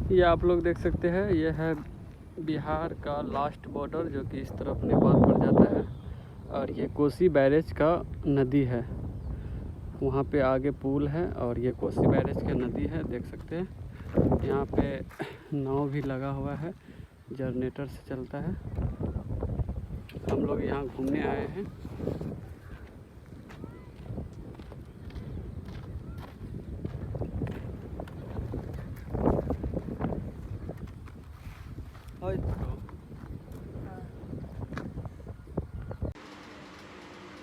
ये आप लोग देख सकते हैं, ये है बिहार का लास्ट बॉर्डर जो कि इस तरफ नेपाल पड़ जाता है। और ये कोसी बैरेज का नदी है, वहाँ पे आगे पुल है और ये कोसी बैरेज का नदी है, देख सकते हैं। यहाँ पे नाव भी लगा हुआ है, जनरेटर से चलता है। हम लोग यहाँ घूमने आए हैं। और